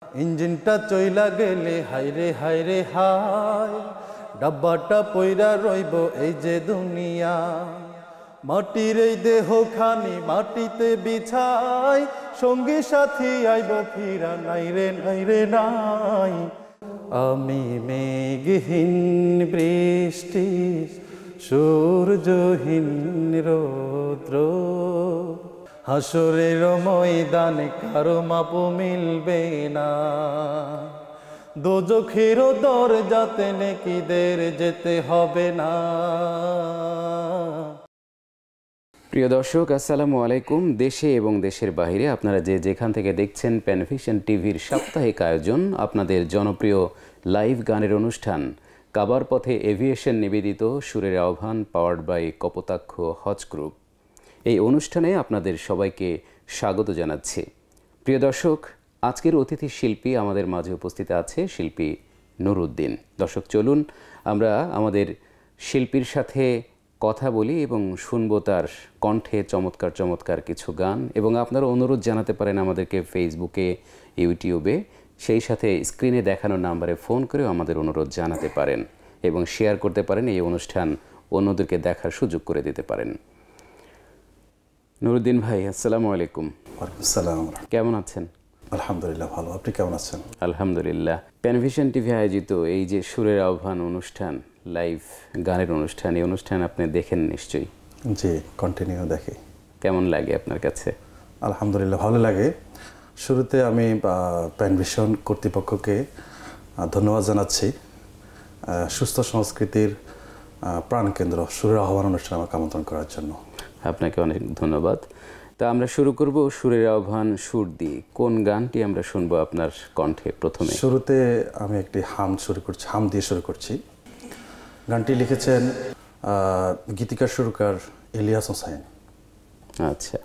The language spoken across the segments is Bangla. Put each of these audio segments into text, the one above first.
ইঞ্জিনটা চইলা গেলে হায়রে হায়রে হায়, ডাব্বাটা পইরা রইব এই যে দুনিয়া। মাটির এই দেহখানি মাটিতে বিছাই, সঙ্গী সাথী আইব ফিরা নাই রে নাই রে নাই। আমি মেঘহীন বৃষ্টি, সূর্যহীন রৌদ্র, হাসরের ময়দানে কারো মাপ মিলবে না। দোজখের দরজাতে নেকিদের যেতে হবে না। প্রিয় দর্শক, আসসালামু আলাইকুম। দেশে এবং দেশের বাইরে আপনারা যে যেখান থেকে দেখছেন প্যানভিশন টিভির সাপ্তাহিক আয়োজন, আপনাদের জনপ্রিয় লাইভ গানের অনুষ্ঠান কাবার পথে এভিয়েশন নিবেদিত সুরের আহ্বান, powered by Kapotaksha Hajj group. এই অনুষ্ঠানে আপনাদের সবাইকে স্বাগত জানাচ্ছি। প্রিয় দর্শক, আজকের অতিথি শিল্পী আমাদের মাঝে উপস্থিত আছে শিল্পী নুরুদ্দিন। দর্শক, চলুন আমরা আমাদের শিল্পীর সাথে কথা বলি এবং শুনবো তার কণ্ঠে চমৎকার চমৎকার কিছু গান। এবং আপনারা অনুরোধ জানাতে পারেন আমাদেরকে ফেসবুকে, ইউটিউবে, সেই সাথে স্ক্রিনে দেখানো নাম্বারে ফোন করেও আমাদের অনুরোধ জানাতে পারেন এবং শেয়ার করতে পারেন। এই অনুষ্ঠান অন্যদেরকে দেখার সুযোগ করে দিতে পারেন। নুরুদ্দিন ভাই, আসসালামু আলাইকুম। ওয়ালাইকুম আসসালাম। কেমন আছেন? আলহামদুলিল্লাহ ভালো, আপনি কেমন আছেন? আলহামদুলিল্লাহ। প্যানভিশন টিভি আয়োজিত এই যে সুরের আহ্বান অনুষ্ঠান, লাইভ গানের অনুষ্ঠান, এই অনুষ্ঠান আপনি দেখেন নিশ্চয়ই? জি, কন্টিনিউ দেখি। কেমন লাগে আপনার কাছে? আলহামদুলিল্লাহ ভালো লাগে। শুরুতে আমি প্যানভিশন কর্তৃপক্ষকে ধন্যবাদ জানাচ্ছি। সুস্থ সংস্কৃতির প্রাণকেন্দ্র সুরের আহ্বান অনুষ্ঠানে আমাকে আমন্ত্রণ করার জন্য। আপনাকে অনেক ধন্যবাদ। তা আমরা শুরু করব সুরের আহ্বান সুর দিয়ে। কোন গানটি আমরা শুনবো আপনার কণ্ঠে প্রথমে? শুরুতে আমি একটি হাম দিয়ে শুরু করছি। গানটি লিখেছেন গীতিকার সুরকার ইলিয়াস হোসাইন। আচ্ছা।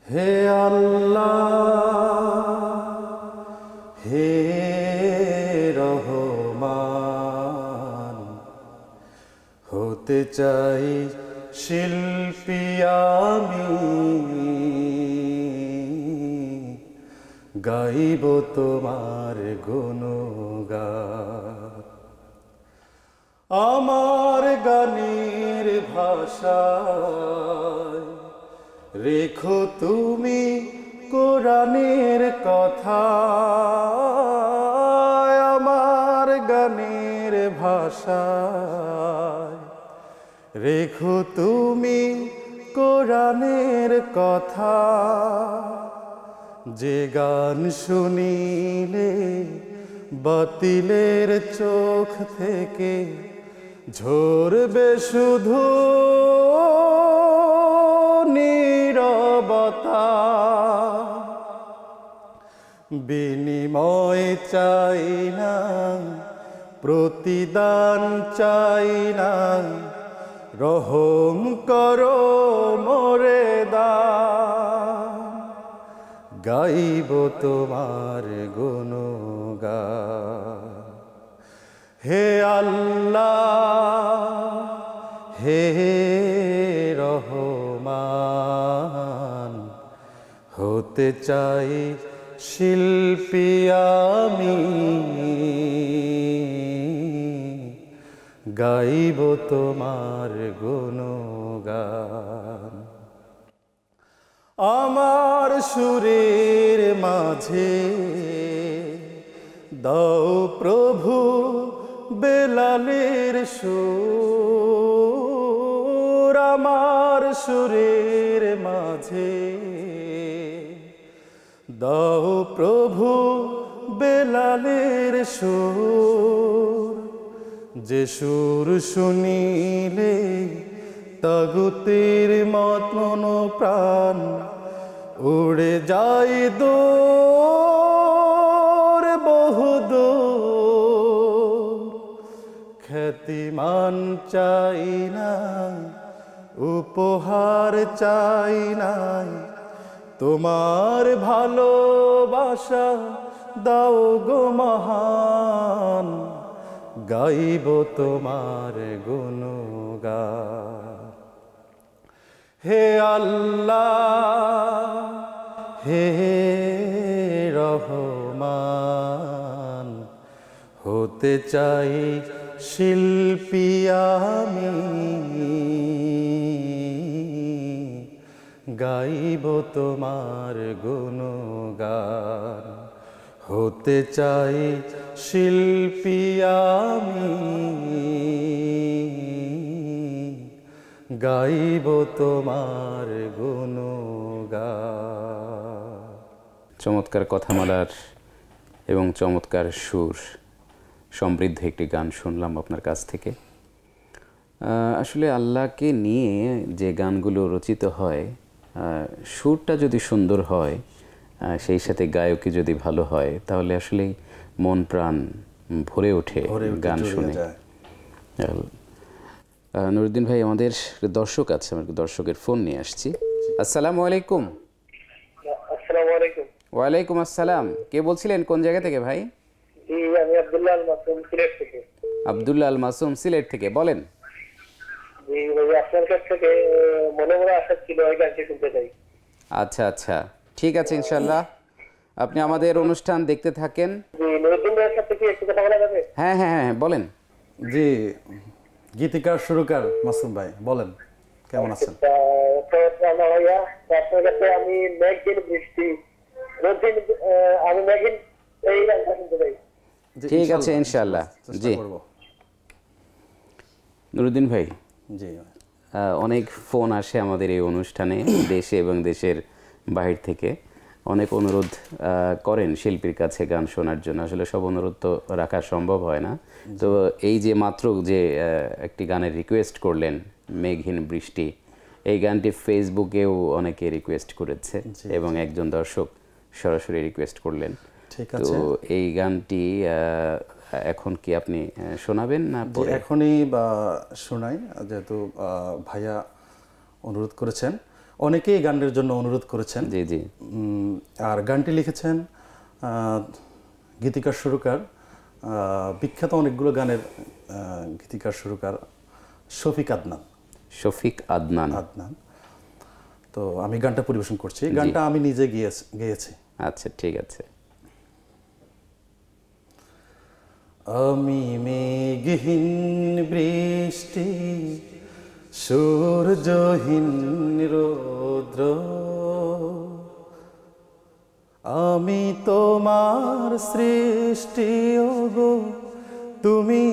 হে আল্লাহ, হে রহমান, হতে চাই শিল্পী আমি, গাইব তোমার গুণগান। আমার গানের ভাষায় রেখো তুমি কোরআনের কথা। আমার গানের ভাষায় রেখো তুমি কোরআনের কথা। যে গান শুনিলে বাতিলের চোখ থেকে ঝরবে শুধু নীরবতা। বিনিময় চাই না, প্রতিদান চাই না, রহম করো মোরে দান। গাইব তোমার গুণগান। হে আল্লাহ, হে রহমান, হতে চাই শিল্পী আমি, গাইব তোমার গুণগান। আমার সুরের মাঝে দাও প্রভু বেলালের সুর। আমার সুরের মাঝে দাও প্রভু বেলালের সুর। যে সুর শুনিলে তাগুতের মত মন প্রাণ উড়ে যায় দূর বহুদূর। খ্যাতিমান চাই না, উপহার চাই না, তোমার ভালোবাসা দাও গো মহান। গাইব তোমার গুণগান। হে আল্লাহ, হে রহমান, হতে চাই শিল্পী আমি, গাইব তোমার গুণগান। হতে চাই শিল্পী আমি, গাইব তোমার গুণগান। চমৎকার কথামালার এবং চমৎকার সুর সমৃদ্ধ একটি গান শুনলাম আপনার কাছ থেকে। আসলে আল্লাহকে নিয়ে যে গানগুলো রচিত হয়, সুরটা যদি সুন্দর হয়, সেই সাথে গায়কই যদি ভালো হয়, তাহলে আসলে মন প্রাণ ভরে ওঠে গান শুনে। নুরুদ্দিন ভাই, আমাদের দর্শক আছে, আমার দর্শকের ফোন নিয়ে আসছি। আসসালামু আলাইকুম। আসসালামু আলাইকুম। ওয়ালাইকুম আসসালাম। কে বলছিলেন, কোন জায়গা থেকে ভাই? জি, আমি আব্দুল্লাহ আল মাসুম, সিলেট থেকে। আব্দুল্লাহ আল মাসুম, সিলেট থেকে, বলেন। জি ভাই, আপনার কাছ থেকে মনে মনে আশা ছিল এই গানটি শুনতে চাই। আচ্ছা আচ্ছা, ঠিক আছে, ইনশাল্লাহ আপনি আমাদের অনুষ্ঠান দেখতে থাকেন। জি, নুরুদ্দিন ভাইয়ের সাথে কি একটু কথা বলা যাবে? হ্যাঁ হ্যাঁ হ্যাঁ, বলেন। জি, গীতিকার সুরকার মাসুম ভাই, বলেন কেমন আছেন? ভাইয়া, আপনার কাছে আমি মেঘহীন বৃষ্টি, আমি মেঘহীন এই গানটা শুনতে চাই। ঠিক আছে, ইনশাল্লাহ। জি নুরুদ্দিন ভাই, জি, অনেক ফোন আসে আমাদের এই অনুষ্ঠানে, দেশে এবং দেশের বাহির থেকে অনেক অনুরোধ করেন শিল্পীর কাছে গান শোনার জন্য। আসলে সব অনুরোধ তো রাখা সম্ভব হয় না। তো এই যে মাত্র যে একটি গানের রিকোয়েস্ট করলেন, মেঘহীন বৃষ্টি, এই গানটি ফেসবুকেও অনেকে রিকোয়েস্ট করেছে এবং একজন দর্শক সরাসরি রিকোয়েস্ট করলেন। ঠিক তো আছে, এই গানটি এখন কি আপনি শোনাবেন না পরে? এখনই বা শোনাই, যেহেতু ভাইয়া অনুরোধ করেছেন, অনেকেই গানের জন্য অনুরোধ করেছেন। জি জি। আর গানটি লিখেছেন গীতিকার সুরকার, বিখ্যাত অনেকগুলো গানের গীতিকার সুরকার শফিক আদনান। শফিক আদনান। আদনান। তো আমি গানটা পরিবেশন করছি, গানটা আমি নিজে গেয়েছি। আচ্ছা, ঠিক আছে। আমি মেঘহীন বৃষ্টি, সূর্যহীন রৌদ্র, আমি তোমার সৃষ্টি ওগো, তুমি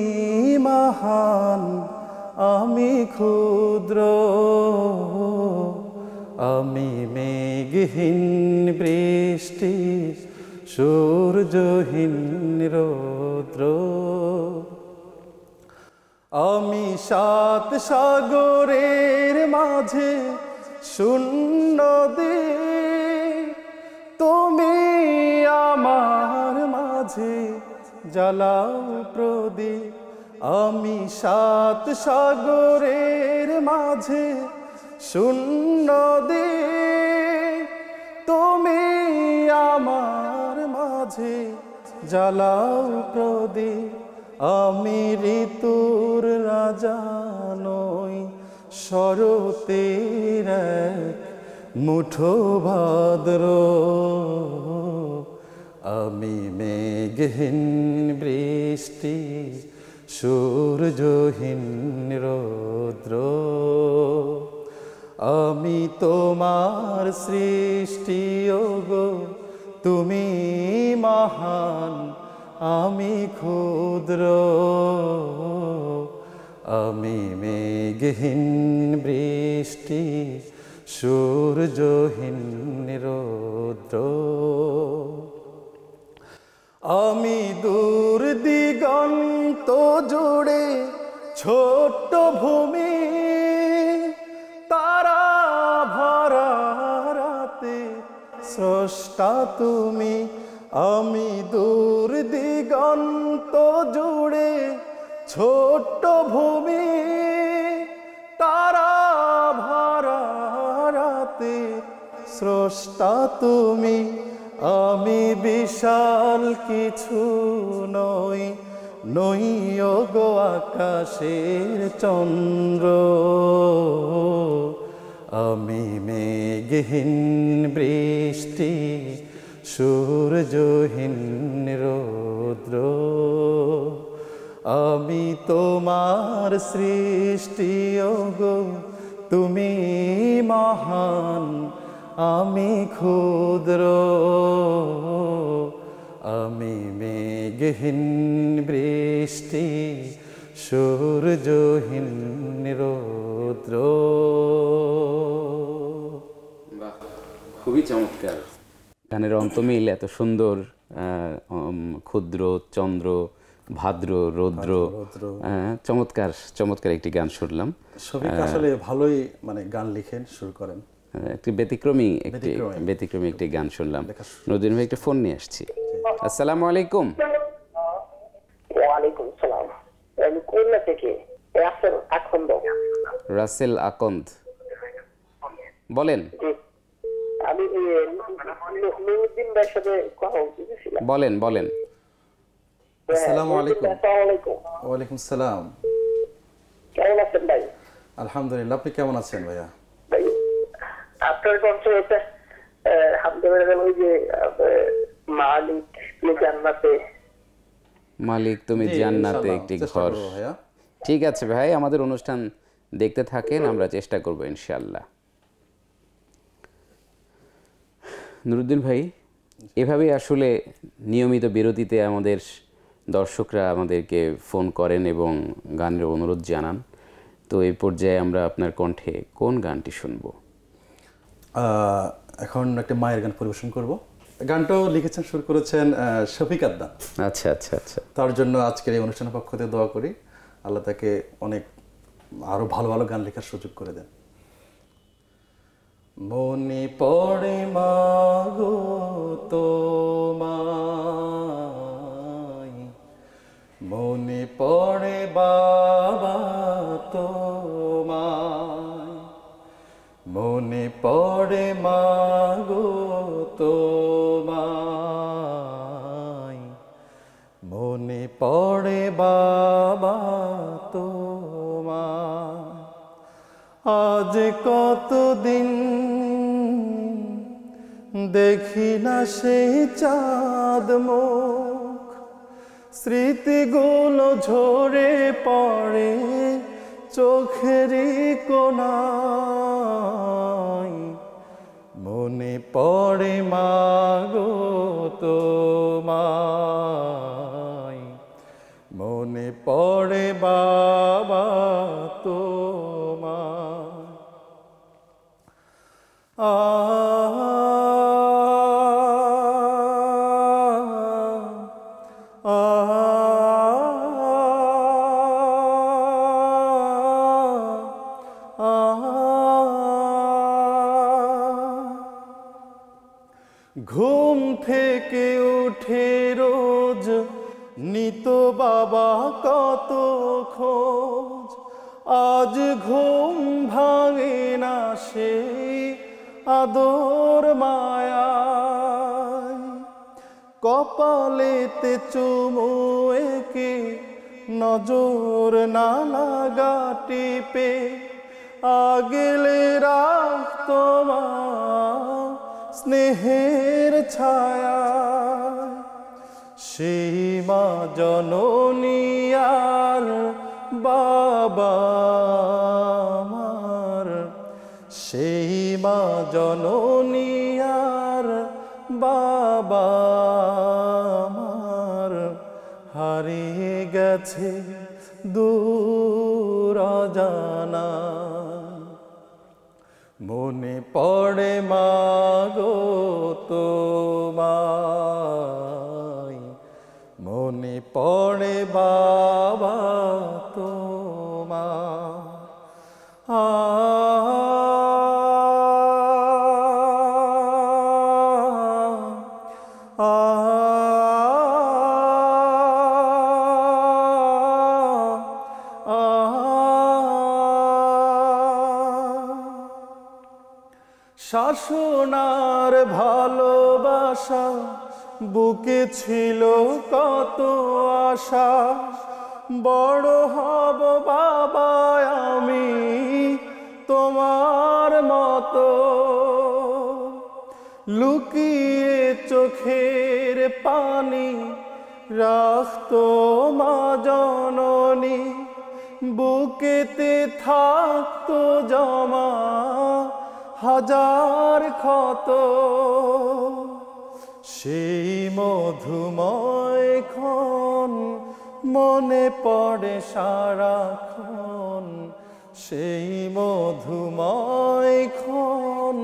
মহান, আমি ক্ষুদ্র। আমি মেঘহীন বৃষ্টি, সূর্যহীন রৌদ্র, আমি সাত সাগরের মাঝে শূন্য দ্বীপ, তুমি আমার মাঝে জ্বালাও প্রদীপ। আমি সাত সাগরের মাঝে শূন্য দ্বীপ, তুমি আমার মাঝে জ্বালাও প্রদীপ। আমি ঋতুর রাজা নই, শরতের এক মুঠো ভাদ্র, আমি মেঘহীন বৃষ্টি, সূর্যহীন রৌদ্র, আমি তোমার সৃষ্টি ওগো, তুমি মহান, আমি ক্ষুদ্র। আমি মেঘহীন বৃষ্টি, সূর্যহীন রৌদ্র, আমি দূর দিগন্ত জুড়ে ছোট্ট ভূমি, তারা ভরা রাতে স্রষ্টা তুমি। আমি দূর দিগন্ত জুড়ে ছোট্ট ভূমি, তারা ভরা রাতে স্রষ্টা তুমি। আমি বিশাল কিছু নই, নই ওগো আকাশের চন্দ্র, আমি মেঘহীন বৃষ্টি সূর্যহীন রৌদ্র, আমি তোমার সৃষ্টি ওগো তুমি মহান আমি ক্ষুদ্র। আমি মেঘহীন বৃষ্টি সূর্যহীন রৌদ্র। বাহ, খুবই চমৎকার গানের অন্তমিল, এত সুন্দর। ক্ষুদ্র, চন্দ্র, ভাদ্র, রৌদ্র, চমৎকার চমৎকার একটি গান শুনলাম। শফিক আসলে ভালোই মানে গান লিখেন, শুরু করেন। একটি ব্যতিক্রমী একটি গান শুনলাম। নদীন ভাই একটা ফোন নিয়ে আসছি। আসসালামু আলাইকুম। ওয়ালাইকুম সালাম। আমি খুলনা থেকে রাসেল আকন্দ। রাসেল আকন্দ, বলেন। আমি নুরুদ্দিন ভাইয়ের সাথে কথা বলতেছিলাম। বলেন বলেন। আসসালামু আলাইকুম। আসসালামু আলাইকুম। ওয়ালাইকুম সালাম। কেমন আছেন ভাই? আলহামদুলিল্লাহ, আপনি কেমন আছেন ভাইয়া? ভাই আপনার কণ্ঠ এটা আলহামদুলিল্লাহ, ওই যে মালিক তুমি জান্নাতে, মালিক তুমি জান্নাতে একটি ঘর। ঠিক আছে ভাই, আমাদের অনুষ্ঠান দেখতে থাকেন, আমরা চেষ্টা করব ইনশাআল্লাহ। নুরুদ্দিন ভাই, এভাবেই আসলে নিয়মিত বিরতিতে আমাদের দর্শকরা আমাদেরকে ফোন করেন এবং গানের অনুরোধ জানান। তো এই পর্যায়ে আমরা আপনার কণ্ঠে কোন গানটি শুনবো? এখন একটা মায়ের গান পরিবেশন করব। গানটাও লিখেছেন, সুর করেছেন শফিক আদ্নান। আচ্ছা আচ্ছা আচ্ছা। তার জন্য আজকের এই অনুষ্ঠানের পক্ষ থেকে দোয়া করি আল্লাহ তাকে অনেক আরো ভালো ভালো গান লেখার সুযোগ করে দেন। মনে পড়ে মাগো তোমায়, মনে পড়ে বাবা তোমায়, মনে পড়ে মাগো তোমায়, মনে পড়ে বাবা তোমায়। আজ কতদিন দেখি না সেই চাঁদ মুখ, স্মৃতিগুলো ঝরে পড়ে চোখেরই কোণায়, মনে পড়ে মাগো তোমায়, মনে পড়ে বাবা তোমায়। ঘুম থেকে উঠে রোজ নিত বাবা কত খোঁজ, আজ ঘুম ভাঙে না সেই আদর মায়ায়, কপালেতে চুমু এঁকে নজর না লাগা টিপে আগলে রাখতো মা স্নেহের ছায়া। সেই মা জননী আর বাবা আমার, সেই মা জননী আর বাবা আমার, হারিয়ে গেছে দূর অজানা। মনে পড়ে মাগো তোমায়, মনে পড়ে বাবা তোমায়। শাসনার ভালোবাসা বুকে ছিল কত আশা, বড় হব বাবা আমি তোমার মতো লুকিয়ে চোখের পানি রাখতো মা জননী, বুকেতে থাকতো জমা হাজার ক্ষত। সেই মধুময় ক্ষণ মনে পড়ে সারাক্ষণ, সেই মধুময় ক্ষণ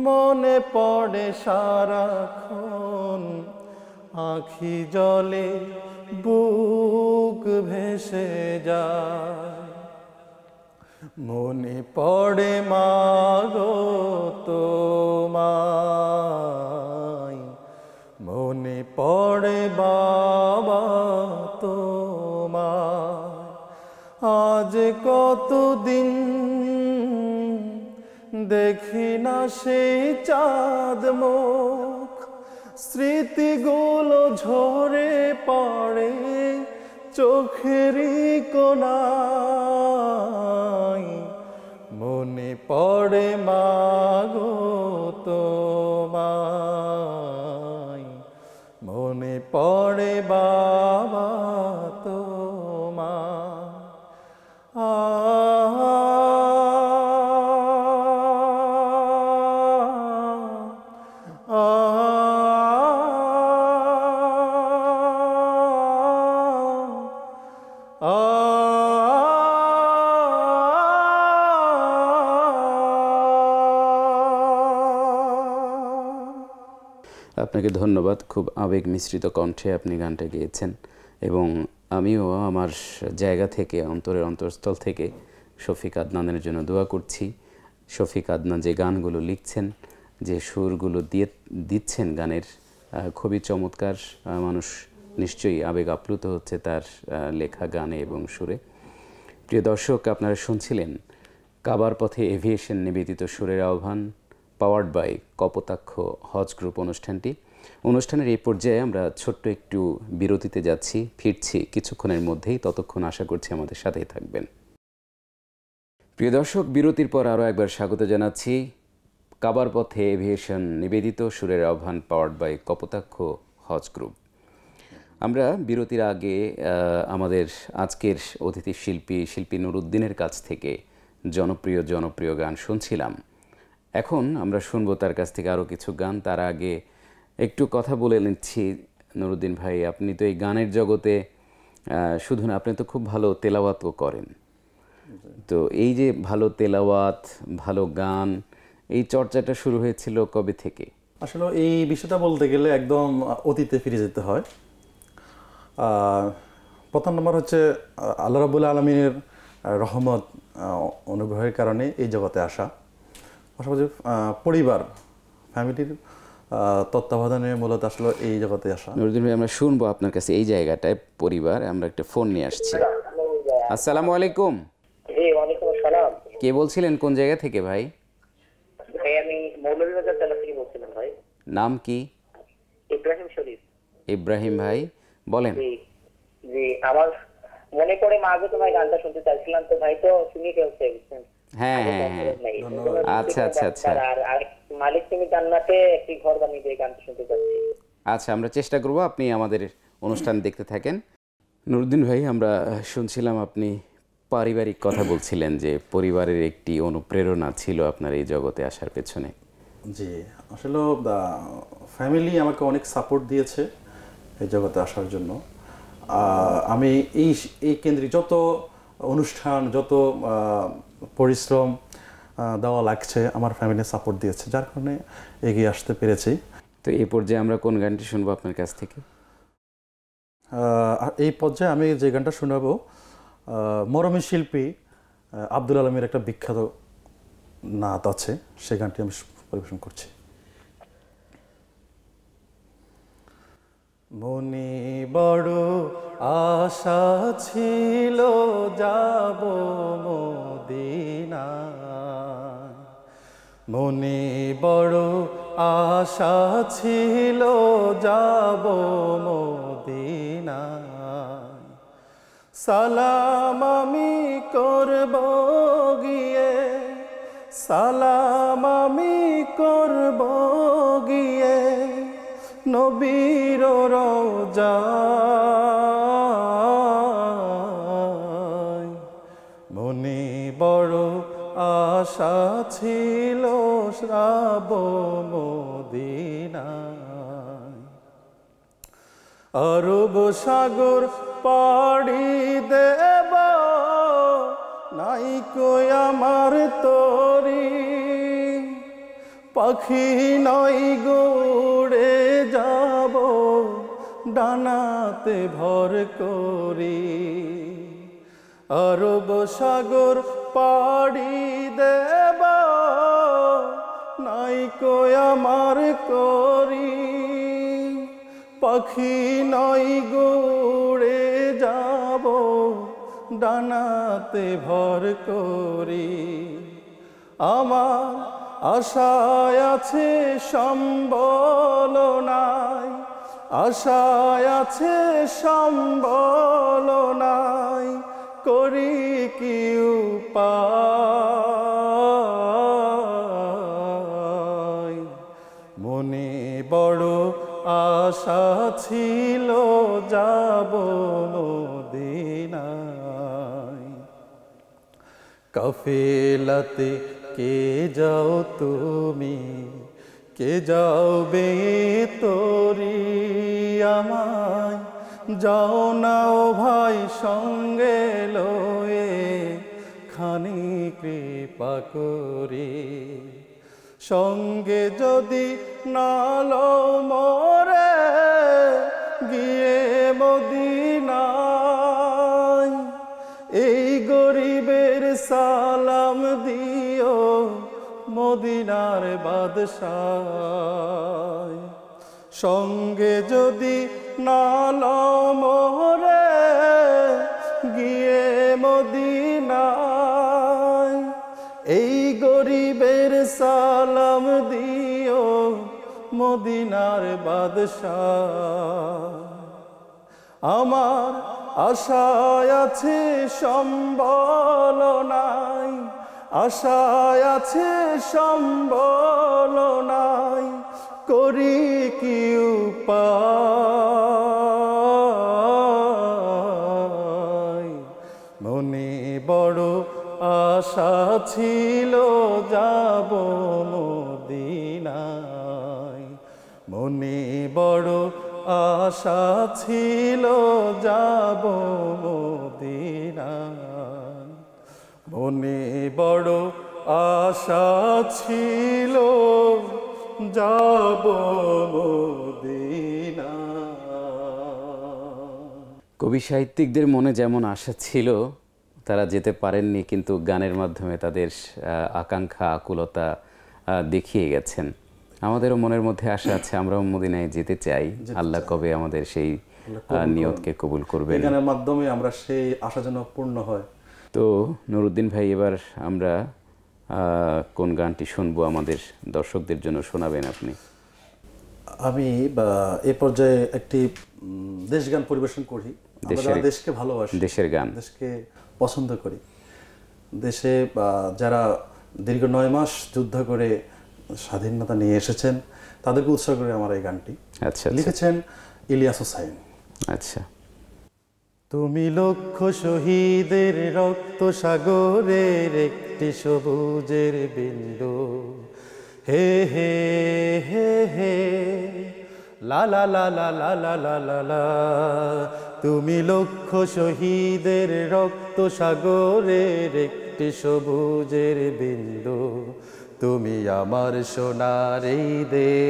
মনে পড়ে সারাক্ষণ। আখি জলে বুক ভেসে যায়, মনে পড়ে মাগো তোমায়, মনে পড়ে বাবা তোমায়। আজ কতদিন দেখি না সেই চাঁদ মুখ, স্মৃতিগুলো ঝরে পড়ে চোখেরই কোণায়। মনে পড়ে মাগো তোমায়, মনে পড়ে বাবা তোমায়। আপনাকে ধন্যবাদ। খুব আবেগ মিশ্রিত কণ্ঠে আপনি গানটা গেয়েছেন এবং আমিও আমার জায়গা থেকে অন্তরের অন্তঃস্থল থেকে শফিক আদনানের জন্য দোয়া করছি। শফিক আদনান যে গানগুলো লিখছেন, যে সুরগুলো দিচ্ছেন গানের, খুবই চমৎকার। মানুষ নিশ্চয়ই আবেগ আপ্লুত হচ্ছে তার লেখা গানে এবং সুরে। প্রিয় দর্শক, আপনারা শুনছিলেন কাবার পথে এভিয়েশন নিবেদিত সুরের আহ্বান, powered by Kapotaksha Hajj group অনুষ্ঠানের এই পর্যায়ে আমরা ছোট্ট একটু বিরতিতে যাচ্ছি, ফিরছি কিছুক্ষণের মধ্যেই। ততক্ষণ আশা করছি আমাদের সাথেই থাকবেন। প্রিয় দর্শক, বিরতির পর আরও একবার স্বাগত জানাচ্ছি কাবার পথে এভিয়েশন নিবেদিত সুরের আহ্বান, powered by Kapotaksha Hajj group. আমরা বিরতির আগে আমাদের আজকের অতিথি শিল্পী নুরুদ্দিনের কাছ থেকে জনপ্রিয় গান শুনছিলাম। এখন আমরা শুনবো তার কাছ থেকে আরও কিছু গান। তার আগে একটু কথা বলে নিচ্ছি। নুরুদ্দিন ভাই, আপনি তো এই গানের জগতে শুধু না, আপনি তো খুব ভালো তেলাওয়াতও করেন। তো এই যে ভালো তেলাওয়াত, ভালো গান, এই চর্চাটা শুরু হয়েছিল কবে থেকে? আসলে এই বিষয়টা বলতে গেলে একদম অতীতে ফিরে যেতে হয়। প্রথম নম্বর হচ্ছে আল্লাহ রাব্বুল আলামিনের রহমত অনুগ্রহের কারণে এই জগতে আসা। পাশাপাশি পরিবার, ফ্যামিলির তত্ত্বাবধানে মূলত আসলে এই জগতে আসা। নুরুদ্দিন ভাই, আমরা শুনবো আপনার কাছে এই জায়গাটায় পরিবার। আমরা একটা ফোন নিয়ে আসছি। আসসালামু আলাইকুম। জি, ওয়ালাইকুম আসসালাম। কে বলছিলেন, কোন জায়গা থেকে ভাই? ভাই আমি মৌলভীবাজার জেলা থেকে বলছিলাম ভাই। নাম কি? ইব্রাহিম শরীফ। ইব্রাহিম ভাই, বলেন। জি জি, আমার মনে পড়ে মাঝে তোমার গানটা শুনতে চাইছিলাম, তো ভাই তো শুনিয়ে ফেলছে। হ্যাঁ, আচ্ছা। আর মালিক তুমি জান্নাতে একটি ঘর বানিয়ে দিয়ে গানটা শুনতে চাচ্ছি। আচ্ছা, আমরা চেষ্টা করব। আপনি আমাদের অনুষ্ঠান দেখতে থাকেন। নুরুদ্দিন ভাই, আমরা শুনছিলাম আপনি পারিবারিক কথা বলছিলেন, যে পরিবারের একটি অনুপ্রেরণা ছিল আপনার এই জগতে আসার পেছনে। জি, আসলে ফ্যামিলি আমাকে অনেক সাপোর্ট দিয়েছে এই জগতে আসার জন্য। আমি এই কেন্দ্রিক যত অনুষ্ঠান, যত পরিশ্রম দেওয়া লাগছে, আমার ফ্যামিলি সাপোর্ট দিয়েছে, যার কারণে এগিয়ে আসতে পেরেছি। তো এই পর্যায়ে আমরা কোন গানটি শুনবো আপনার কাছ থেকে? এই পর্যায়ে আমি যে গানটা শোনাবো, মরমী শিল্পী আব্দুল আলমের একটা বিখ্যাত নাত আছে, সেই গানটি আমি পরিবেশন করছি। মনে বড় আশা ছিল যাব মদিনায়, মনে বড় আশা ছিল যাব মদিনায়, সালাম আমি করব গিয়ে সালাম আমি করব গিয়ে নবীর রওজায়। মনে বড় আশা ছিল যাব মদিনায়। আরব সাগর পাড়ি দেব নাই কই আমার তরি, পাখি নই গড়ে যাব ডানাতে ভর করি। আরব সাগর পাড়ি দেব নাই কই আমার করি, পাখি নই গড়ে যাব ডানাতে ভর করি। আমার আশায় আছে সম্বল নাই, আশায় আছে সম্বল নাই, করি কি উপায়। মনে বড় আশা ছিল যাব মদিনায়। কাফেলাতে কে যাও তুমি, কে যাবে তোরি আমায়, যাও না ও ভাই সঙ্গে লয়ে খানি কৃপা করি। সঙ্গে যদি না লও মোরে গিয়ে মদিনায়, এই গরিবের সালাম দিও মদিনার বাদশাহ। সঙ্গে যদি না লও মোরে গিয়ে মদিনায়, এই গরিবের সালাম দিও মদিনার বাদশাহ। আমার আশায় আছে সম্বল নাই, আশায় আছে সম্বল নাই, করি কি উপায়। মনে বড় আশা ছিল যাব মদিনায়। মনে বড় আশা ছিল যাব মদিনায়। মনে বড় আশা ছিল যাব মদিনায়। কবি সাহিত্যিকদের মনে যেমন আশা ছিল, তারা যেতে পারেননি, কিন্তু গানের মাধ্যমে তাদের আকাঙ্ক্ষা আকুলতা দেখিয়ে গেছেন। আমাদেরও মনের মধ্যে আশা আছে, আমরাও মদিনায় যেতে চাই। আল্লাহ কবে আমাদের সেই নিয়তকে কবুল করবেন। গানের মাধ্যমে আমরা সেই আশা যেন পূর্ণ হয়। তো নুরুদ্দিন ভাই, এবার আমরা কোন গানটি শুনবো আমাদের দর্শকদের জন্য শোনাবেন আপনি? আমি এ পর্যায়ে একটি দেশগান পরিবেশন করি। আমরা দেশকে ভালোবাসি, দেশের গান, দেশকে পছন্দ করি। দেশে যারা দীর্ঘ 9 মাস যুদ্ধ করে স্বাধীনতা নিয়ে এসেছেন, তাদেরকে উৎসর্গ করে আমার এই গানটি। আচ্ছা, লিখেছেন ইলিয়াস হোসাইন। আচ্ছা। তুমি লক্ষ শহীদের রক্ত সাগরের একটি সবুজের বিন্দু, হে হে হে হে লা লা লা লা লা লা লা লা লা। তুমি লক্ষ শহীদের রক্ত সাগরের একটি সবুজের বিন্দু, তুমি আমার সোনার এই দেশ।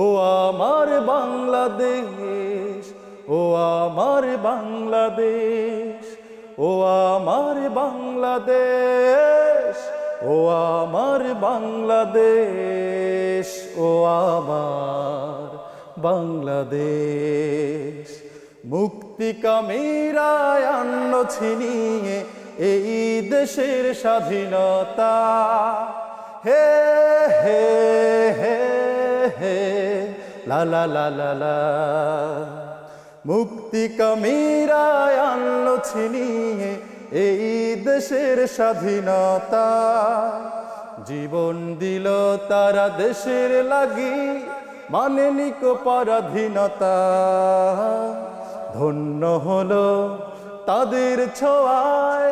ও আমার বাংলাদেশ, ও আমার বাংলাদেশ, ও আমার বাংলাদেশ, ও আমার বাংলাদেশ, ও আমার বাংলাদেশ। মুক্তিকামীরায় আন্ন ছিনিয়ে এই দেশের স্বাধীনতা, হে হে হে হে লা লা লা লা লা। মুক্তিকামীরায় আনলো ছিনিয়ে এই দেশের স্বাধীনতা, জীবন দিল তারা দেশের লাগি, মানেনি কো পরাধীনতা। ধন্য হলো তাদের ছোঁয়ায়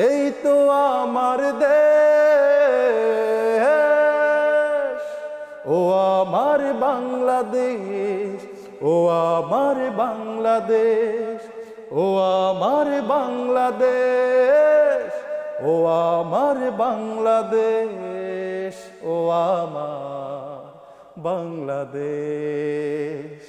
এই তো আমার দেশ, ও আমার বাংলাদেশ, ও আমার বাংলাদেশ, ও আমার বাংলাদেশ, ও আমার বাংলাদেশ, ও আমার বাংলাদেশ।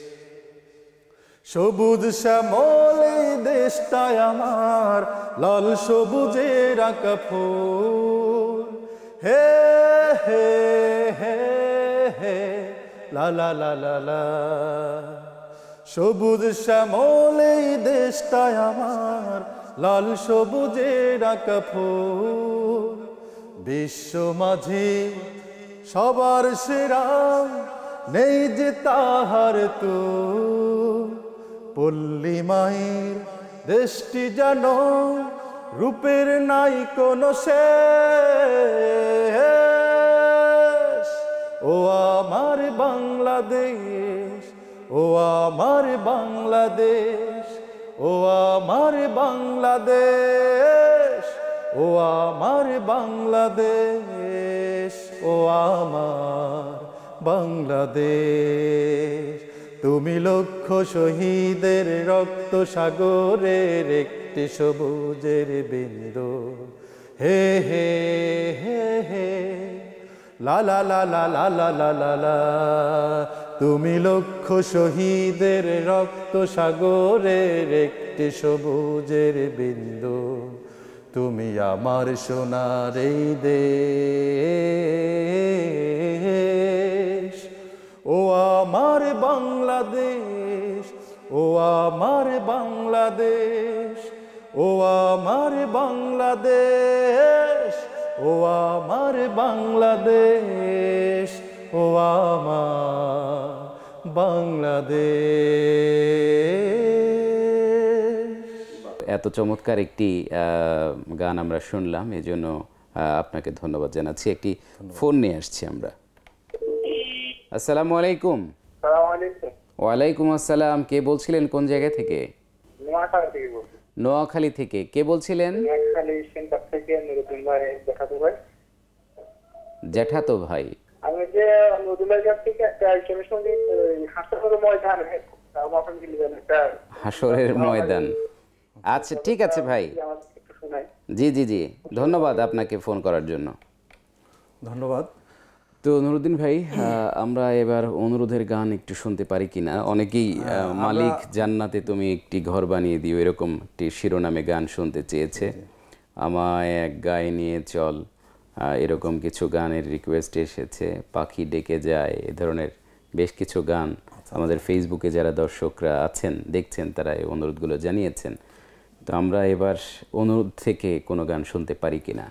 সবুজ শ্যামল এই দেশটাই আমার, লাল সবুজের আঁকা ফুল। হে হে হে হে লা লা লা লা লা। সবুজ শ্যামল এই দেশটাই আমার, লাল সবুজের আঁকা ফুল। বিশ্ব মাঝে সবার সেরা, নেই যে তাহার তুল। পল্লী মায়ের দেশটি যেন রূপের নাই কোনো শেষ, ও আমার বাংলাদেশ, ও আমার বাংলাদেশ, ও আমার বাংলাদেশ, ও আমার বাংলাদেশ, ও আমার বাংলাদেশ। তুমি লক্ষ শহীদের রক্ত সাগরের একটি সবুজের বিন্দু। হে হে হে হে লা লা লা লা লা লা লা লা লা। তুমি লক্ষ শহীদের রক্ত সাগরের একটি সবুজের বিন্দু। তুমি আমার সোনার এই দেশ, ও আমার বাংলাদেশ, ও আমার বাংলাদেশ, ও আমার বাংলাদেশ, ও আমার বাংলাদেশ, ও আমার বাংলাদেশ। এত চমৎকার একটি গান আমরা শুনলাম, এজন্য আপনাকে ধন্যবাদ জানাচ্ছি। একটি ফোন নিয়ে আসছি আমরা। আসসালামু আলাইকুম। ওয়ালাইকুম আসসালাম। কে বলছিলেন, কোন জায়গা থেকে? নোয়াখালী থেকে। কে বলছিলেন? জ্যাঠাতো ভাই। আমি যে নদীর কাছ থেকে একটা হাসরের ময়দান। আচ্ছা ঠিক আছে ভাই, জি জি জি, ধন্যবাদ আপনাকে ফোন করার জন্য। ধন্যবাদ। তো নুরুদ্দিন ভাই, আমরা এবার অনুরোধের গান একটু শুনতে পারি কিনা? অনেকেই মালিক জান্নাতে তুমি একটি ঘর বানিয়ে দিও, এরকম একটি শিরোনামে গান শুনতে চেয়েছে। আমায় এক গায়ে নিয়ে চল, এরকম কিছু গানের রিকোয়েস্ট এসেছে। পাখি ডেকে যায়, এ ধরনের বেশ কিছু গান আমাদের ফেসবুকে যারা দর্শকরা আছেন দেখছেন তারা এই অনুরোধগুলো জানিয়েছেন। তো আমরা এবার অনুরোধ থেকে কোনো গান শুনতে পারি কিনা?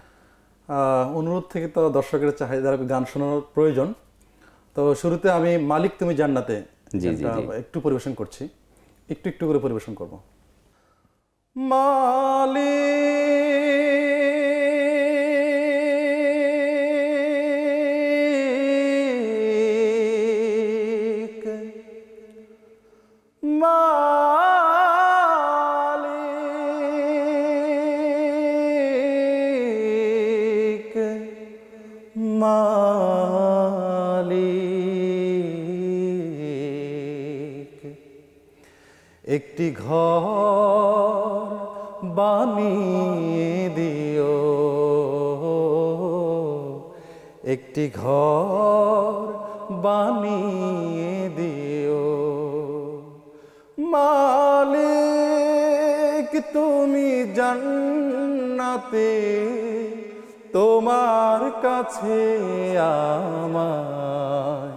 অনুরোধ থেকে তো দর্শকের চাহিদার গান শোনানোর প্রয়োজন। তো শুরুতে আমি মালিক তুমি জান্নাতে একটু পরিবেশন করছি, একটু একটু করে পরিবেশন করব। মালিক মালিক, একটি ঘর বানিয়ে দিও, একটি ঘর বানিয়ে দিও। মালিক তুমি জান্নাতে, তোমার কাছে আমায়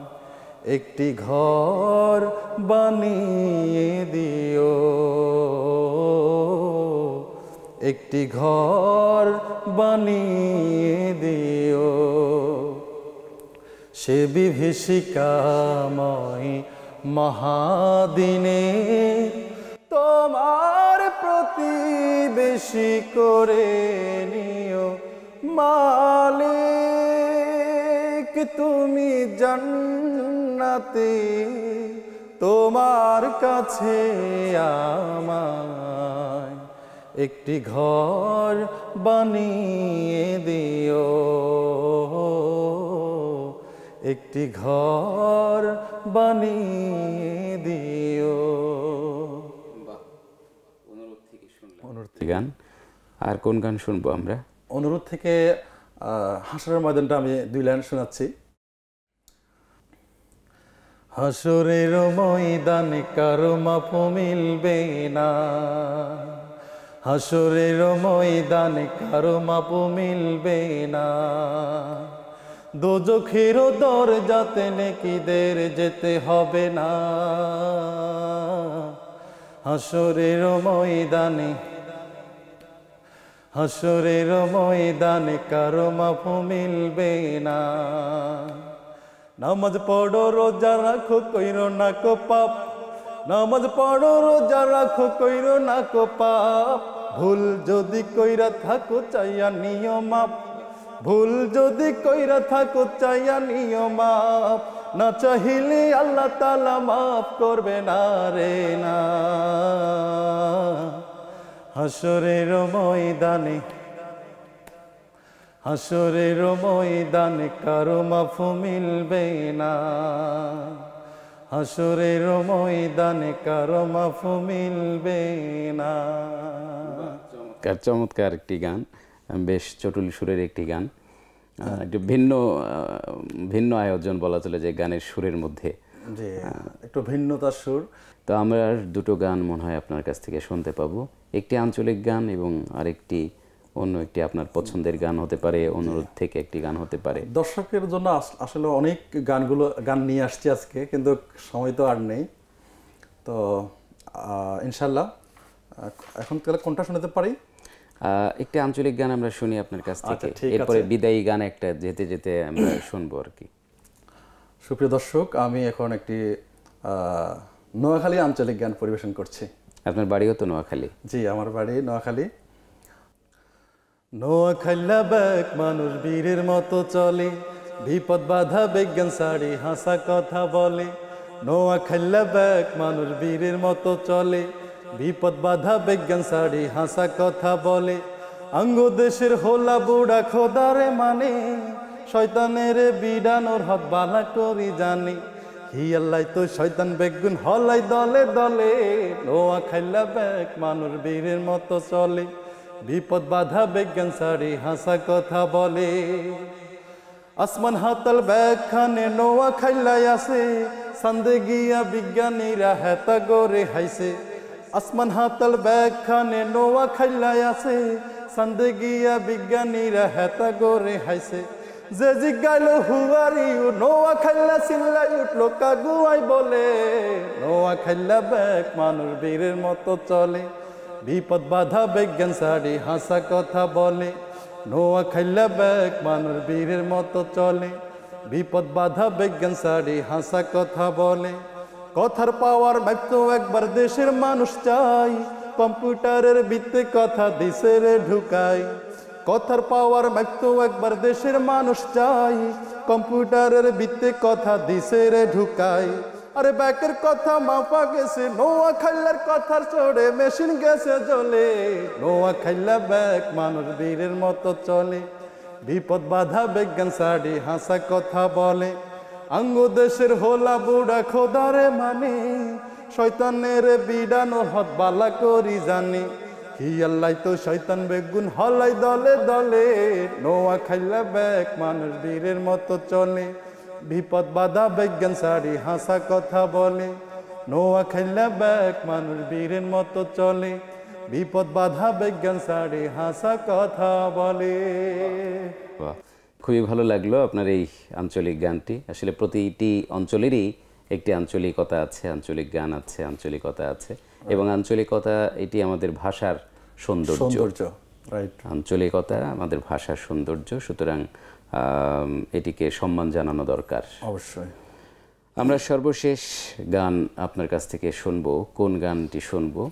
একটি ঘর বানিয়ে দিও, একটি ঘর বানিয়ে দিও। সে বিভীষিকাময় মহাদিনে তোমার অতি বেশি করে নিও মালিক, তুমি জান্নাতে তোমার কাছে আমায় একটি ঘর বানিয়ে দিও, একটি ঘর বানিয়ে দিও। অনুরোধ গান। আর কোন গান শুনবো আমরা? অনুরোধ থেকে হাসরের ময়দানটা আমি 2 লাইন শোনাচ্ছি। হাসরের ময়দানে কারো মাপ মিলবে না, হাসরের ময়দানে কারো মাপ মিলবে না, দোজখের দরজাতে নেকিদের যেতে হবে না। হাসরের ময়দানে, হাসরের ময়দানে কারো মাপ মিলবে না। নামাজ পড়ো রোজা রাখো কইরো না কো পাপ, নামাজ পড়ো রোজা রাখো কইরো না কো পাপ, ভুল যদি কইরা থাকো চাইয়া নিও মাপ, ভুল যদি কইরা থাকো চাইয়া নিও মাপ, না চাহিলে আল্লাহ তাআলা মাফ করবে না রে না। হাসরের ময়দানে, হাসরের ময়দানে কারো মাফ মিলবে না, হাসরের ময়দানে কারো মাফ মিলবে না। চমৎকার একটি গান, বেশ চটুল সুরের একটি গান, একটু ভিন্ন আয়োজন বলা চলে যে গানের সুরের মধ্যে, জি একটু ভিন্নতার সুর। তো আমরা দুটো গান মনে হয় আপনার কাছ থেকে শুনতে পাবো, একটি আঞ্চলিক গান এবং আরেকটি অন্য একটি আপনার পছন্দের গান হতে পারে, অনুরোধ থেকে একটি গান হতে পারে। দর্শকের জন্য আসলে অনেক গান নিয়ে আসছি আজকে, কিন্তু সময় তো আর নেই। তো ইনশাল্লাহ এখন তাহলে কোনটা শোনাতে পারি? একটি আঞ্চলিক গান আমরা শুনি আপনার কাছ থেকে, এরপরে বিদায়ী গান একটা যেতে যেতে আমরা শুনবো আর কি। সুপ্রিয় দর্শক, আমি এখন একটি নোয়াখালী আঞ্চলিক গান পরিবেশন করছি। আপনার বাড়িও তো নোয়াখালী? জি, আমার বাড়ি নোয়াখালী। নোয়াখালী ব্যাক মানুষ বীরের মতো চলে, বিপদ বাধা বিজ্ঞান সারি হাসা কথা বলে। নোয়াখালী ব্যাক মানুষ বীরের মতো চলে, বিপদ বাধা বিজ্ঞান সারি হাসা কথা বলে। আঙ্গ দেশের হোলা বুড়া খোদারে মানে, শয়তানের বিডানোর হক বালা করি জানি। হি আল্লাহ তো শয়তান বেগুন হলাই দলে দলে, নোয়াখালী ব্যাক মানুষ বীরের মতো চলে, বিপদ বাধা বিজ্ঞান সারি হাসা কথা বলে। আসমান হাতল ব্যাখানে নোয়াখালী আছে, সান্দে গিয়া বিজ্ঞানীরা হেতা গরে হাইছে। আসমান হাতল ব্যাখানে নোয়াখালী আছে, সান্দে গিয়া বিজ্ঞানীরা হেতা গরে হাইছে। যে জিজ্ঞাইল হুয়ারি নোয়াখালী চিল্লাই উঠলো কাগুয়াই বলে, নোয়াখালী ব্যাক মানুষ বীরের মতো চলে, বিপদ বাধা বিজ্ঞান সারি হাসা কথা বলে। নোয়াখালী ব্যাক মানুষ বীরের মতো চলে, বিপদ বাধা বিজ্ঞান সারি হাসা কথা বলে। কথার পাওয়ার ব্যক্ত একবার দেশের মানুষ চাই, কম্পিউটারের ভিত্তি কথা দেশের ঢুকাই। কথার পাওয়ার ব্যক্ত একবার দেশের মানুষ চাই, কম্পিউটারের ভিত্তি কথা দেশের ঢুকাই। আরে ব্যাকের কথা মাপা গেছে, নোয়াখালীর কথার চড়ে মেশিন গেছে জ্বলে। নোয়াখালী ব্যাক মানুষ বীরের মতো চলে, বিপদ বাধা বিজ্ঞান সারি হাসা কথা বলে। আঙ্গ দেশের হোলা বুড়া খোদারে মানে, শয়তানের বিডানো হত বালা করি জানি। হি আল্লাহ তো শয়তান বেগুন হলাই দলে দলে, নোয়াখালী ব্যাক মানুষ বীরের মতো চলে, বিপদ বাধা বিজ্ঞান সারি হাসা কথা বলে। নোয়াখালী ব্যাক মানুষ বীরের মতো চলে, বিপদ বাধা বিজ্ঞান সারি হাসা কথা বলে। খুবই ভালো লাগলো আপনার এই আঞ্চলিক গানটি। আসলে প্রতিটি অঞ্চলেরই একটি আঞ্চলিকতা আছে, আঞ্চলিক গান আছে, আঞ্চলিকতা আছে, এবং আঞ্চলিকতা এটি আমাদের ভাষার সৌন্দর্য, রাইট। আঞ্চলিকতা আমাদের ভাষার সৌন্দর্য, সুতরাং এটিকে সম্মান জানানো দরকার অবশ্যই। আমরা সর্বশেষ গান আপনার কাছ থেকে শুনবো, কোন গানটি শুনবো?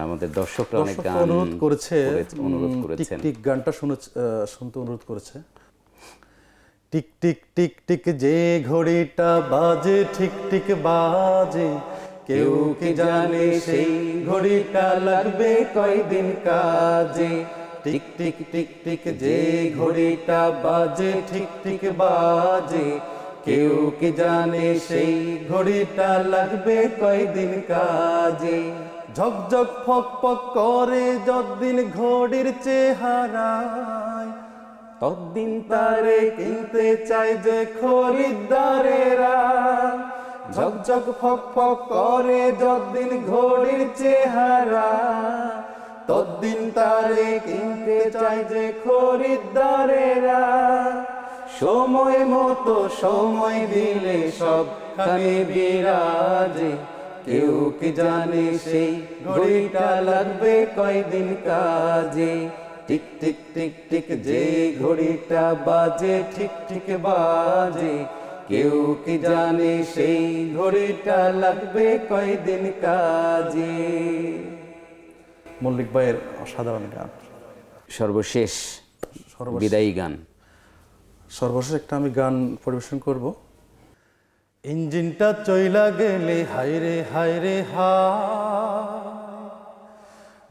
আমাদের দর্শকরা অনেক গান অনুরোধ করেছেন। টিক গানটা শুনতে অনুরোধ করেছে। টিক টিক টিক টিক যে ঘড়িটা বাজে ঠিক ঠিক বাজে, কেউ কি জানে সেই ঘড়িটা লাগবে কয়দিন কাজে। টিক টিক টিক টিক যে ঘড়িটা বাজে ঠিক ঠিক বাজে, কেউ কি জানে সেই ঘড়িটা লাগবে কয়দিন কাজে। ঝকঝক ফক ফক করে যতদিন ঘড়ির চেহারায়, ততদিন তারে কিনতে চাই যে খরিদ্দারেরা। ঝকঝক ফক ফক করে যতদিন ঘড়ির চেহারা, ততদিন তারে কিনতে চাই যে খরিদ্দারেরা। সময় মতো সময় দিলে সবখানে বিরাজে, কেউ কি জানে সেই ঘড়িটা লাগবে কয়দিন কাজে। টিক টিক টিক টিক যে ঘড়িটা বাজে ঠিক ঠিক বাজে, কেউ কি জানে সেই ঘড়িটা লাগবে কয়দিন কাজে। মল্লিক ভাইয়ের অসাধারণ গান। সর্বশেষ বিদায়ী গান, সর্বশেষ একটা আমি গান পরিবেশন করব। ইঞ্জিনটা চইলা গেলে হায়রে হায়রে হায়,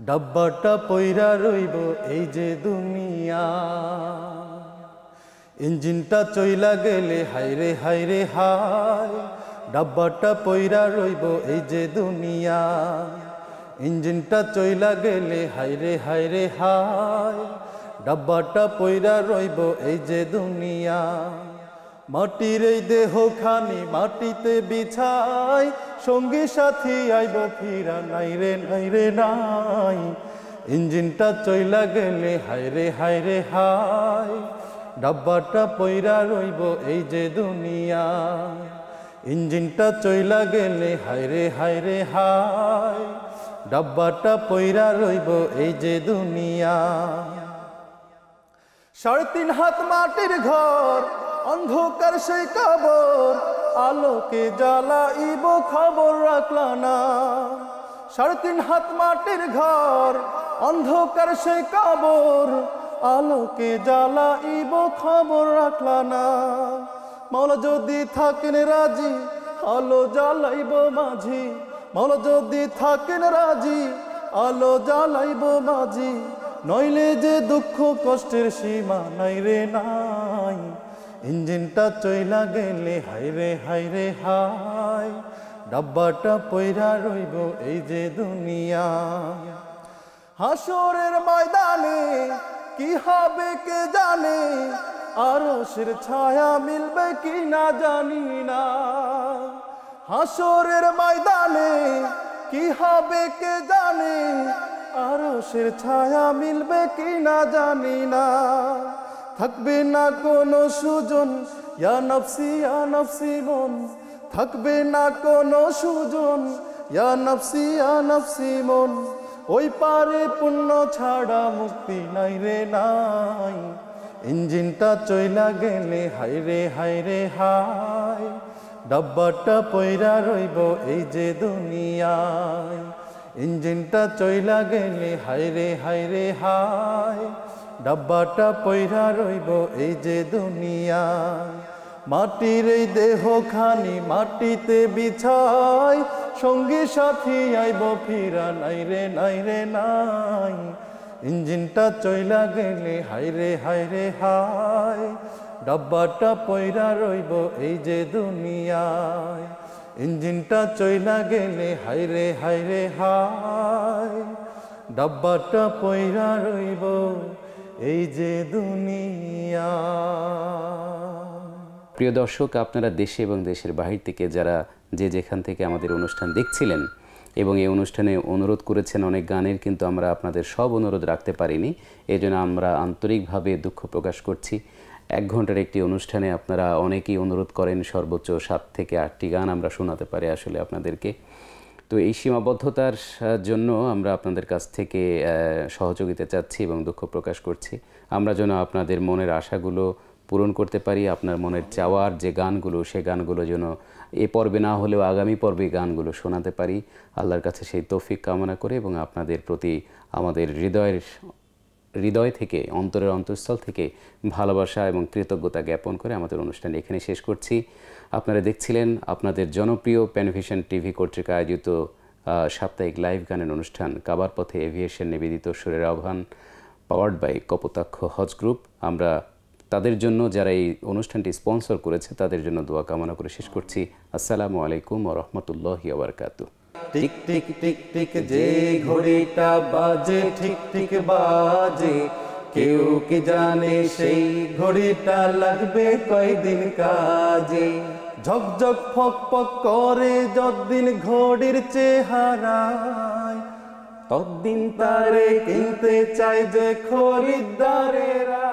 ডাব্বাটা পইরা রইব এই যে দুনিয়া। ইঞ্জিনটা চইলা গেলে হায়রে হায়রে হায়, ডাব্বাটা পইরা রইব এই যে দুনিয়া। ইঞ্জিনটা চইলা গেলে হায়রে হায়রে হায়, ডাব্বাটা পইরা রইব এই যে দুনিয়া। মাটির এই দেহ খানি মাটিতে বিছাই, সঙ্গী সাথী আইব ফিরা নাই রে নাই রে নাই। ইঞ্জিনটা চইলা গেলে হায়রে হায়রে হায়, ডাব্বাটা পইরা রইব এই যে দুনিয়া। ইঞ্জিনটা চইলা গেলে হায়রে হায়রে হায়, ডাব্বাটা পইরা রইব এই যে দুনিয়া। 3.5 হাত মাটির ঘর, অন্ধকার সেই কবর, আলোকে জ্বালাইব খবর রাখলা না। 3.5 হাত মাটির ঘর, অন্ধকার সেই কবর, আলোকে জ্বালাইব খবর রাখলা না। মাওলা যদি থাকেন রাজি, আলো জ্বালাইব মাঝি। মাওলা যদি থাকেন রাজি, আলো জ্বালাইব মাঝি। নইলে যে দুঃখ কষ্টের সীমা নাই রে নাই। ইঞ্জিনটা চইলা গেলে হায়রে হায়রে হায়, ডাব্বাটা পইরা রইব এই যে দুনিয়া। হাসরের ময়দানে কি হবে কে জানে, আরশের ছায়া মিলবে কি না জানি না। হাসরের ময়দানে কি হবে কে জানে, আরশের ছায়া মিলবে কি না জানি না। থাকবে না কোনো সুজন, ইয়া নফসি মন। থাকবে না কোনো সুজন, ইয়া নফসি মন। ওই পারে পুণ্য ছাড়া মুক্তি নাই রে নাই। ইঞ্জিনটা চইলা গেলে হায়রে হায়রে হায়, ডাব্বাটা পইরা রইব এই যে দুনিয়ায়। ইঞ্জিনটা চইলা গেলে হায়রে হায়রে হায়, ডাব্বাটা পইরা রইব এই যে দুনিয়ায়। মাটির এই দেহ খানি মাটিতে বিছাই, সঙ্গী সাথী আইব ফিরা নাই রে নাই রে নাই। ইঞ্জিনটা চইলা গেলে হায়রে হায়রে হায়, ডাব্বাটা পইরা রইব এই যে দুনিয়ায়। ইঞ্জিনটা চইলা গেলে হায়রে হায়রে হায়, ডাব্বাটা পইরা রইব এই যে দুনিয়া। প্রিয় দর্শক, আপনারা দেশে এবং দেশের বাহির থেকে যারা যে যেখান থেকে আমাদের অনুষ্ঠান দেখছিলেন এবং এই অনুষ্ঠানে অনুরোধ করেছেন অনেক গানের, কিন্তু আমরা আপনাদের সব অনুরোধ রাখতে পারিনি। এই জন্য আমরা আন্তরিকভাবে দুঃখ প্রকাশ করছি। 1 ঘন্টার একটি অনুষ্ঠানে আপনারা অনেকেই অনুরোধ করেন সর্বোচ্চ 7 থেকে 8টি গান আমরা শোনাতে পারি আসলে আপনাদেরকে। তো এই সীমাবদ্ধতার জন্য আমরা আপনাদের কাছ থেকে সহযোগিতা চাচ্ছি এবং দুঃখ প্রকাশ করছি। আমরা যেন আপনাদের মনের আশাগুলো পূরণ করতে পারি। আপনার মনের চাওয়ার যে গানগুলো, সে গানগুলো যেন এ পর্বে না হলেও আগামী পর্বে গানগুলো শোনাতে পারি। আল্লাহর কাছে সেই তৌফিক কামনা করে এবং আপনাদের প্রতি আমাদের হৃদয় থেকে, অন্তরের অন্তঃস্থল থেকে ভালোবাসা এবং কৃতজ্ঞতা জ্ঞাপন করে আমাদের অনুষ্ঠান এখানে শেষ করছি। আপনারা দেখছিলেন আপনাদের জনপ্রিয় প্যানভিশন টিভি কর্তৃক আয়োজিত সাপ্তাহিক লাইভ গানের অনুষ্ঠান কাবার পথে এভিয়েশন নিবেদিত সুরের আহ্বান, powered by Kapotaksha Hajj group. আমরা তাদের জন্য, যারা এই অনুষ্ঠানটি স্পন্সর করেছে, তাদের জন্য দোয়া কামনা করে শেষ করছি। আসসালামু আলাইকুম ওয়া রাহমাতুল্লাহি ওয়া বারাকাতুহু। টিক টিক টিক টিক যে ঘড়িটা বাজে, ঠিক ঠিক বাজে, কেউ কি জানে সেই ঘড়িটা লাগবে কয়দিন কাজে। ঝকঝক ফক ফক করে যতদিন ঘড়ির চেহারায়, ততদিন তারে কিনতে চাই যে খরিদ্দারেরা।